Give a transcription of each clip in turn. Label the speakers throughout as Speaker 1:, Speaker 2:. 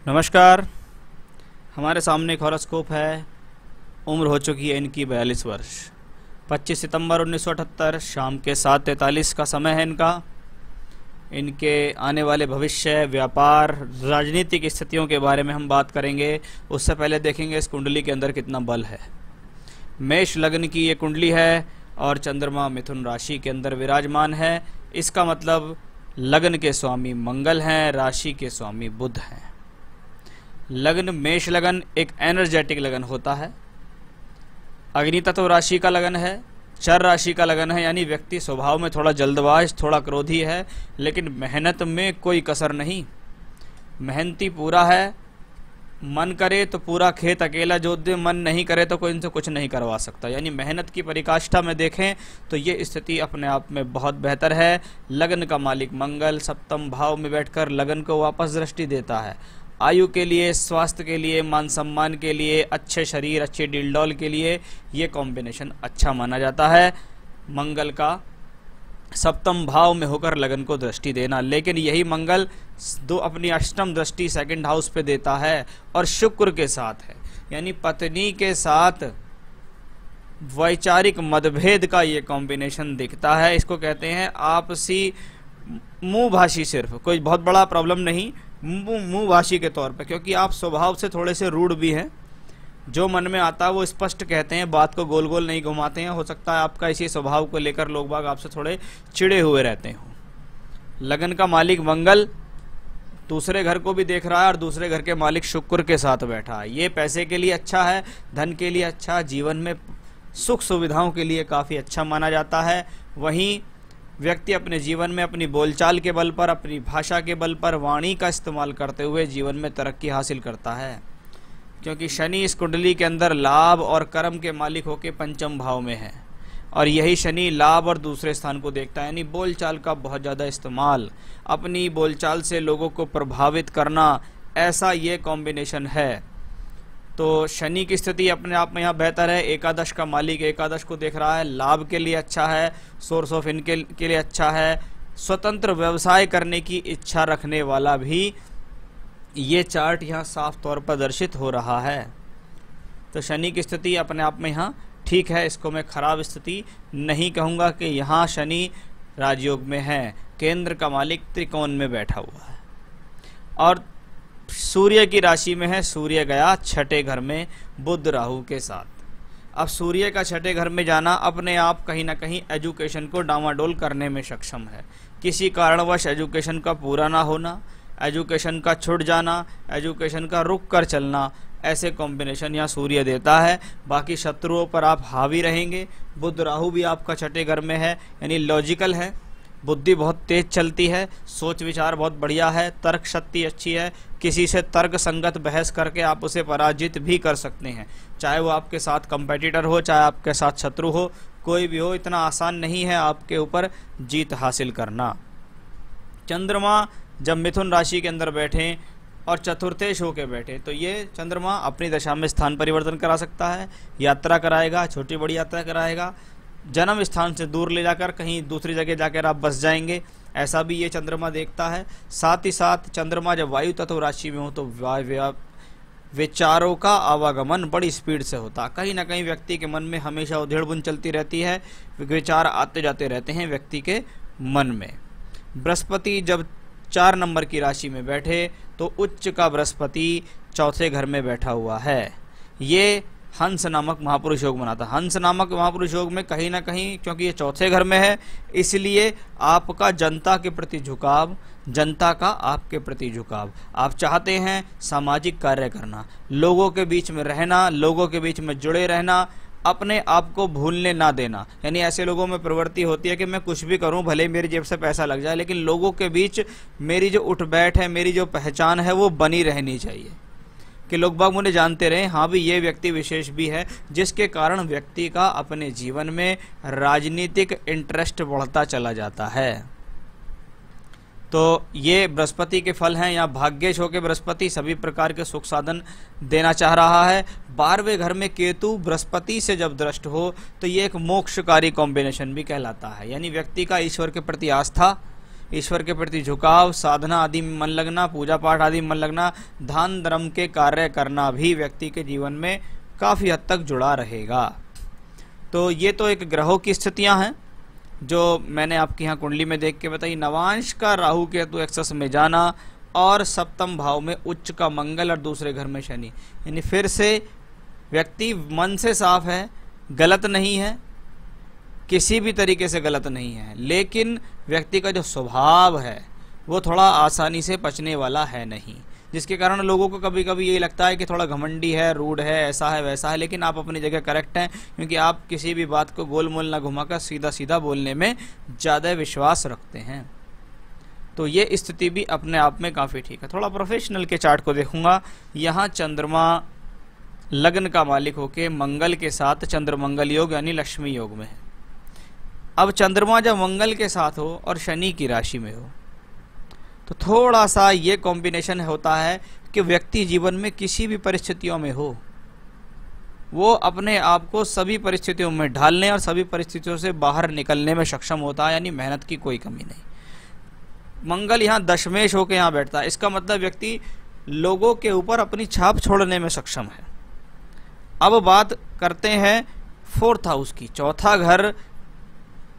Speaker 1: नमस्कार। हमारे सामने एक हॉरोस्कोप है। उम्र हो चुकी है इनकी 42 वर्ष। 25 सितंबर 1978 शाम के 7:43 का समय है इनका। इनके आने वाले भविष्य, व्यापार, राजनीतिक स्थितियों के बारे में हम बात करेंगे। उससे पहले देखेंगे इस कुंडली के अंदर कितना बल है। मेष लग्न की ये कुंडली है और चंद्रमा मिथुन राशि के अंदर विराजमान है। इसका मतलब लग्न के स्वामी मंगल हैं, राशि के स्वामी बुध हैं। लग्न मेष लगन एक एनर्जेटिक लगन होता है। अग्नि तत्व राशि का लगन है, चर राशि का लगन है, यानी व्यक्ति स्वभाव में थोड़ा जल्दबाज, थोड़ा क्रोधी है, लेकिन मेहनत में कोई कसर नहीं। मेहनती पूरा है। मन करे तो पूरा खेत अकेला जोत दे, मन नहीं करे तो कोई इनसे कुछ नहीं करवा सकता। यानी मेहनत की परिकाष्ठा में देखें तो ये स्थिति अपने आप में बहुत बेहतर है। लगन का मालिक मंगल सप्तम भाव में बैठकर लगन को वापस दृष्टि देता है। आयु के लिए, स्वास्थ्य के लिए, मान सम्मान के लिए, अच्छे शरीर, अच्छे डिलडॉल के लिए ये कॉम्बिनेशन अच्छा माना जाता है। मंगल का सप्तम भाव में होकर लगन को दृष्टि देना, लेकिन यही मंगल अपनी अष्टम दृष्टि सेकंड हाउस पे देता है और शुक्र के साथ है। यानी पत्नी के साथ वैचारिक मतभेद का ये कॉम्बिनेशन दिखता है। इसको कहते हैं आपसी मुंह भाषी, सिर्फ कोई बहुत बड़ा प्रॉब्लम नहीं, मुंह भाषी के तौर पे, क्योंकि आप स्वभाव से थोड़े से रूड भी हैं। जो मन में आता है वो स्पष्ट कहते हैं, बात को गोल गोल नहीं घुमाते हैं। हो सकता है आपका इसी स्वभाव को लेकर लोग बाग आपसे थोड़े चिड़े हुए रहते हो। लगन का मालिक मंगल दूसरे घर को भी देख रहा है और दूसरे घर के मालिक शुक्र के साथ बैठा है। ये पैसे के लिए अच्छा है, धन के लिए अच्छा, जीवन में सुख सुविधाओं के लिए काफ़ी अच्छा माना जाता है। वहीं व्यक्ति अपने जीवन में अपनी बोलचाल के बल पर, अपनी भाषा के बल पर, वाणी का इस्तेमाल करते हुए जीवन में तरक्की हासिल करता है। क्योंकि शनि इस कुंडली के अंदर लाभ और कर्म के मालिक होकर पंचम भाव में है और यही शनि लाभ और दूसरे स्थान को देखता है। यानी बोलचाल का बहुत ज़्यादा इस्तेमाल, अपनी बोलचाल से लोगों को प्रभावित करना, ऐसा ये कॉम्बिनेशन है। तो शनि की स्थिति अपने आप में यहाँ बेहतर है। एकादश का मालिक एकादश को देख रहा है, लाभ के लिए अच्छा है, सोर्स ऑफ इनकम के लिए अच्छा है। स्वतंत्र व्यवसाय करने की इच्छा रखने वाला भी ये चार्ट यहाँ साफ तौर पर दर्शित हो रहा है। तो शनि की स्थिति अपने आप में यहाँ ठीक है। इसको मैं खराब स्थिति नहीं कहूँगा कि यहाँ शनि राजयोग में है। केंद्र का मालिक त्रिकोण में बैठा हुआ है और सूर्य की राशि में है। सूर्य गया छठे घर में बुध राहु के साथ। अब सूर्य का छठे घर में जाना अपने आप कहीं ना कहीं एजुकेशन को डामाडोल करने में सक्षम है। किसी कारणवश एजुकेशन का पूरा ना होना, एजुकेशन का छूट जाना, एजुकेशन का रुक कर चलना, ऐसे कॉम्बिनेशन यहाँ सूर्य देता है। बाकी शत्रुओं पर आप हावी रहेंगे। बुध राहु भी आपका छठे घर में है, यानी लॉजिकल है, बुद्धि बहुत तेज चलती है, सोच विचार बहुत बढ़िया है, तर्क शक्ति अच्छी है। किसी से तर्क संगत बहस करके आप उसे पराजित भी कर सकते हैं, चाहे वो आपके साथ कंपेटिटर हो, चाहे आपके साथ शत्रु हो, कोई भी हो। इतना आसान नहीं है आपके ऊपर जीत हासिल करना। चंद्रमा जब मिथुन राशि के अंदर बैठे और चतुर्थेश होकर बैठे तो ये चंद्रमा अपनी दशा में स्थान परिवर्तन करा सकता है, यात्रा कराएगा, छोटी बड़ी यात्रा कराएगा, जन्म स्थान से दूर ले जाकर कहीं दूसरी जगह जाकर आप बस जाएंगे, ऐसा भी ये चंद्रमा देखता है। साथ ही साथ चंद्रमा जब वायु तत्व राशि में हो तो विचारों का आवागमन बड़ी स्पीड से होता है। कहीं ना कहीं व्यक्ति के मन में हमेशा उधेड़-बुन चलती रहती है, विचार आते जाते रहते हैं व्यक्ति के मन में। बृहस्पति जब 4 नंबर की राशि में बैठे तो उच्च का बृहस्पति चौथे घर में बैठा हुआ है। ये हंस नामक महापुरुष योग बनाता है। हंस नामक महापुरुष योग में कहीं ना कहीं, क्योंकि ये चौथे घर में है, इसलिए आपका जनता के प्रति झुकाव, जनता का आपके प्रति झुकाव, आप चाहते हैं सामाजिक कार्य करना, लोगों के बीच में रहना, लोगों के बीच में जुड़े रहना, अपने आप को भूलने ना देना। यानी ऐसे लोगों में प्रवृत्ति होती है कि मैं कुछ भी करूं, भले मेरी जेब से पैसा लग जाए, लेकिन लोगों के बीच मेरी जो उठ बैठ है, मेरी जो पहचान है वो बनी रहनी चाहिए कि लोग बाग मुझे जानते रहे, हाँ भी ये व्यक्ति विशेष भी है, जिसके कारण व्यक्ति का अपने जीवन में राजनीतिक इंटरेस्ट बढ़ता चला जाता है। तो ये बृहस्पति के फल हैं। यहाँ भाग्येश होकर बृहस्पति सभी प्रकार के सुख साधन देना चाह रहा है। 12वें घर में केतु बृहस्पति से जब दृष्ट हो तो ये एक मोक्षकारी कॉम्बिनेशन भी कहलाता है। यानी व्यक्ति का ईश्वर के प्रति आस्था, ईश्वर के प्रति झुकाव, साधना आदि में मन लगना, पूजा पाठ आदि में मन लगना, दान धर्म के कार्य करना भी व्यक्ति के जीवन में काफ़ी हद तक जुड़ा रहेगा। तो ये तो एक ग्रहों की स्थितियां हैं जो मैंने आपके यहाँ कुंडली में देख के बताई। नवांश का राहु केतु एक्सेस में जाना और सप्तम भाव में उच्च का मंगल और दूसरे घर में शनि, यानी फिर से व्यक्ति मन से साफ है, गलत नहीं है, किसी भी तरीके से गलत नहीं है, लेकिन व्यक्ति का जो स्वभाव है वो थोड़ा आसानी से पचने वाला है नहीं, जिसके कारण लोगों को कभी कभी यही लगता है कि थोड़ा घमंडी है, रूड है, ऐसा है वैसा है। लेकिन आप अपनी जगह करेक्ट हैं, क्योंकि आप किसी भी बात को गोल मोल ना घुमाकर सीधा सीधा बोलने में ज़्यादा विश्वास रखते हैं। तो ये स्थिति भी अपने आप में काफ़ी ठीक है। थोड़ा प्रोफेशनल के चार्ट को देखूंगा। यहाँ चंद्रमा लग्न का मालिक होके मंगल के साथ चंद्र मंगल योग यानी लक्ष्मी योग में है। अब चंद्रमा जब मंगल के साथ हो और शनि की राशि में हो तो थोड़ा सा ये कॉम्बिनेशन होता है कि व्यक्ति जीवन में किसी भी परिस्थितियों में हो, वो अपने आप को सभी परिस्थितियों में ढालने और सभी परिस्थितियों से बाहर निकलने में सक्षम होता है, यानी मेहनत की कोई कमी नहीं। मंगल यहाँ दशमेश होकर यहाँ बैठता है, इसका मतलब व्यक्ति लोगों के ऊपर अपनी छाप छोड़ने में सक्षम है। अब बात करते हैं फोर्थ हाउस की। चौथा घर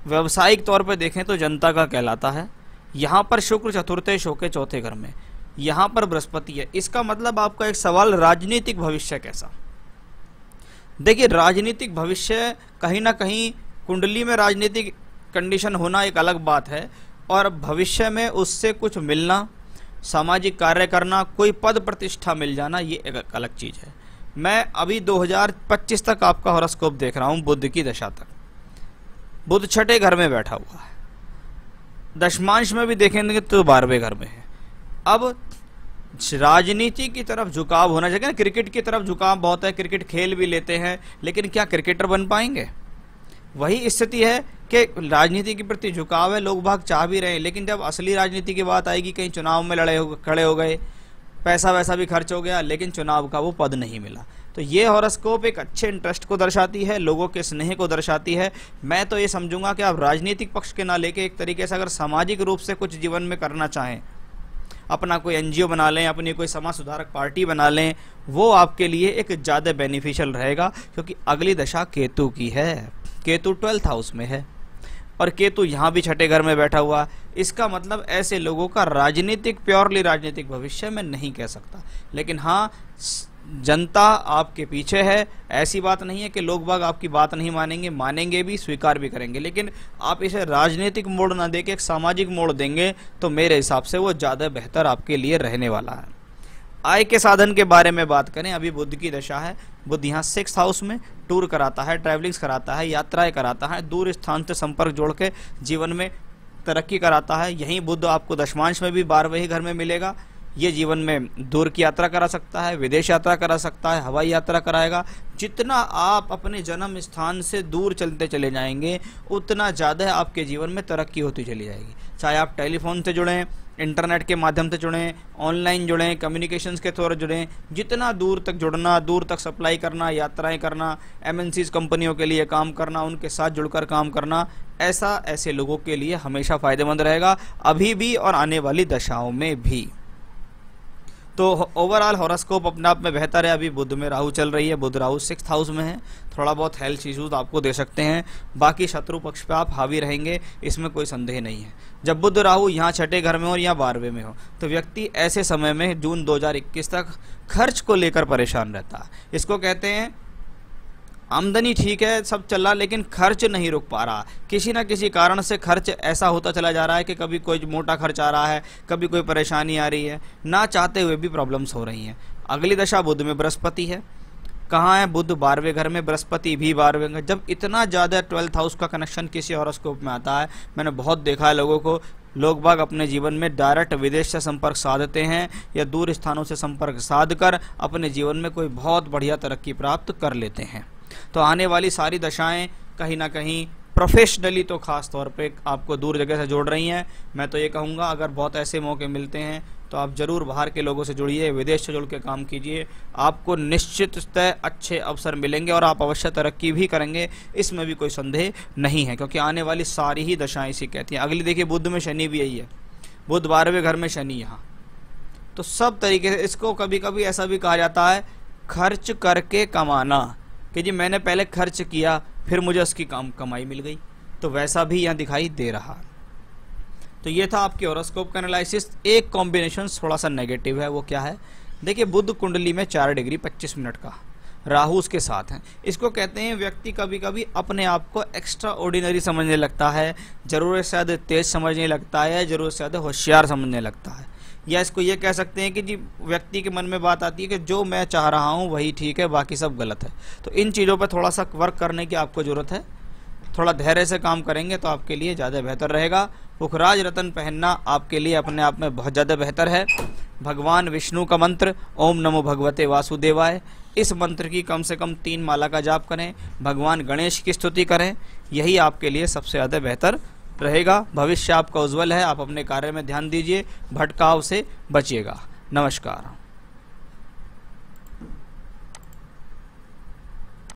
Speaker 1: व्यवसायिक तौर पर देखें तो जनता का कहलाता है। यहाँ पर शुक्र चतुर्थेश होकर चौथे घर में, यहाँ पर बृहस्पति है। इसका मतलब आपका एक सवाल, राजनीतिक भविष्य कैसा? देखिए, राजनीतिक भविष्य कहीं ना कहीं कुंडली में राजनीतिक कंडीशन होना एक अलग बात है, और भविष्य में उससे कुछ मिलना, सामाजिक कार्य करना, कोई पद प्रतिष्ठा मिल जाना, ये एक अलग चीज़ है। मैं अभी 2025 तक आपका हॉरोस्कोप देख रहा हूँ, बुध की दशा तक। बुध छठे घर में बैठा हुआ है, दशमांश में भी देखेंगे तो 12वें घर में है। अब राजनीति की तरफ झुकाव होना चाहिए ना, क्रिकेट की तरफ झुकाव बहुत है, क्रिकेट खेल भी लेते हैं, लेकिन क्या क्रिकेटर बन पाएंगे? वही स्थिति है कि राजनीति के प्रति झुकाव है, लोग भाग चाह भी रहे हैं, लेकिन जब असली राजनीति की बात आएगी, कहीं चुनाव में खड़े हो गए, पैसा वैसा भी खर्च हो गया, लेकिन चुनाव का वो पद नहीं मिला। तो ये हॉरोस्कोप एक अच्छे इंटरेस्ट को दर्शाती है, लोगों के स्नेह को दर्शाती है। मैं तो ये समझूंगा कि आप राजनीतिक पक्ष के ना लेके एक तरीके से अगर सामाजिक रूप से कुछ जीवन में करना चाहें, अपना कोई एनजीओ बना लें, अपनी कोई समाज सुधारक पार्टी बना लें, वो आपके लिए एक ज़्यादा बेनिफिशियल रहेगा, क्योंकि अगली दशा केतु की है। केतु 12th हाउस में है और केतु यहाँ भी छठे घर में बैठा हुआ। इसका मतलब ऐसे लोगों का राजनीतिक, प्योरली राजनीतिक भविष्य में नहीं कह सकता, लेकिन हाँ, जनता आपके पीछे है। ऐसी बात नहीं है कि लोग बाग आपकी बात नहीं मानेंगे, मानेंगे भी, स्वीकार भी करेंगे, लेकिन आप इसे राजनीतिक मोड़ ना देके एक सामाजिक मोड़ देंगे तो मेरे हिसाब से वो ज़्यादा बेहतर आपके लिए रहने वाला है। आय के साधन के बारे में बात करें, अभी बुध की दशा है। बुध यहाँ 6th हाउस में टूर कराता है, ट्रैवलिंग्स कराता है, यात्राएं कराता है, दूर स्थान से संपर्क जोड़ के जीवन में तरक्की कराता है। यहीं बुध आपको दशमांश में भी 12वें ही घर में मिलेगा। ये जीवन में दूर की यात्रा करा सकता है, विदेश यात्रा करा सकता है, हवाई यात्रा कराएगा। जितना आप अपने जन्म स्थान से दूर चलते चले जाएंगे, उतना ज़्यादा आपके जीवन में तरक्की होती चली जाएगी। चाहे आप टेलीफोन से जुड़ें, इंटरनेट के माध्यम से जुड़ें, ऑनलाइन जुड़ें, कम्युनिकेशंस के थ्रू जुड़ें, जितना दूर तक जुड़ना, दूर तक सप्लाई करना, यात्राएं करना, एमएनसीज कंपनियों के लिए काम करना, उनके साथ जुड़कर काम करना, ऐसे लोगों के लिए हमेशा फ़ायदेमंद रहेगा, अभी भी और आने वाली दशाओं में भी। तो ओवरऑल हॉरोस्कोप अपने आप में बेहतर है। अभी बुध में राहु चल रही है, बुध राहु 6th हाउस में है, थोड़ा बहुत हेल्थ इश्यूज आपको दे सकते हैं, बाकी शत्रु पक्ष पे आप हावी रहेंगे, इसमें कोई संदेह नहीं है। जब बुध राहु यहाँ छठे घर में हो या 12वें में हो तो व्यक्ति ऐसे समय में जून 2021 तक खर्च को लेकर परेशान रहता है। इसको कहते हैं आमदनी ठीक है, सब चल रहा, लेकिन खर्च नहीं रुक पा रहा। किसी ना किसी कारण से खर्च ऐसा होता चला जा रहा है कि कभी कोई मोटा खर्च आ रहा है, कभी कोई परेशानी आ रही है, ना चाहते हुए भी प्रॉब्लम्स हो रही हैं। अगली दशा बुध में बृहस्पति है। कहाँ है बुध? 12वें घर में, बृहस्पति भी 12वें घर। जब इतना ज़्यादा 12th हाउस का कनेक्शन किसी हॉरोस्कोप में आता है, मैंने बहुत देखा है लोगों को, लोग बाग अपने जीवन में डायरेक्ट विदेश से संपर्क साधते हैं या दूर स्थानों से संपर्क साध कर अपने जीवन में कोई बहुत बढ़िया तरक्की प्राप्त कर लेते हैं। तो आने वाली सारी दशाएं कहीं ना कहीं प्रोफेशनली तो खास तौर पे आपको दूर जगह से जोड़ रही हैं। मैं तो ये कहूँगा, अगर बहुत ऐसे मौके मिलते हैं तो आप ज़रूर बाहर के लोगों से जुड़िए, विदेश से जुड़ के काम कीजिए, आपको निश्चिततः अच्छे अवसर मिलेंगे और आप अवश्य तरक्की भी करेंगे, इसमें भी कोई संदेह नहीं है, क्योंकि आने वाली सारी ही दशाएं इसी कहती हैं। अगली देखिए, बुध में शनि भी यही है। बुध 12वें घर में, शनि यहाँ। तो सब तरीके से इसको कभी कभी ऐसा भी कहा जाता है खर्च करके कमाना, कि जी मैंने पहले खर्च किया फिर मुझे उसकी कमाई मिल गई, तो वैसा भी यहाँ दिखाई दे रहा। तो ये था आपके हॉरोस्कोप का एनालिसिस। एक कॉम्बिनेशन थोड़ा सा नेगेटिव है, वो क्या है? देखिए बुध कुंडली में 4 डिग्री 25 मिनट का, राहु उसके साथ हैं। इसको कहते हैं व्यक्ति कभी कभी अपने आप को एक्स्ट्रा ऑर्डिनरी समझने लगता है, जरूरत से ज़्यादा तेज समझने लगता है, जरूरत से ज़्यादा होशियार समझने लगता है। या इसको ये कह सकते हैं कि जी व्यक्ति के मन में बात आती है कि जो मैं चाह रहा हूँ वही ठीक है, बाकी सब गलत है। तो इन चीज़ों पर थोड़ा सा वर्क करने की आपको ज़रूरत है। थोड़ा धैर्य से काम करेंगे तो आपके लिए ज़्यादा बेहतर रहेगा। पुखराज रतन पहनना आपके लिए अपने आप में बहुत ज़्यादा बेहतर है। भगवान विष्णु का मंत्र ओम नमो भगवते वासुदेवाय, इस मंत्र की कम से कम 3 माला का जाप करें। भगवान गणेश की स्तुति करें, यही आपके लिए सबसे ज़्यादा बेहतर रहेगा। भविष्य आपका उज्जवल है। आप अपने कार्य में ध्यान दीजिए, भटकाव से बचिएगा। नमस्कार।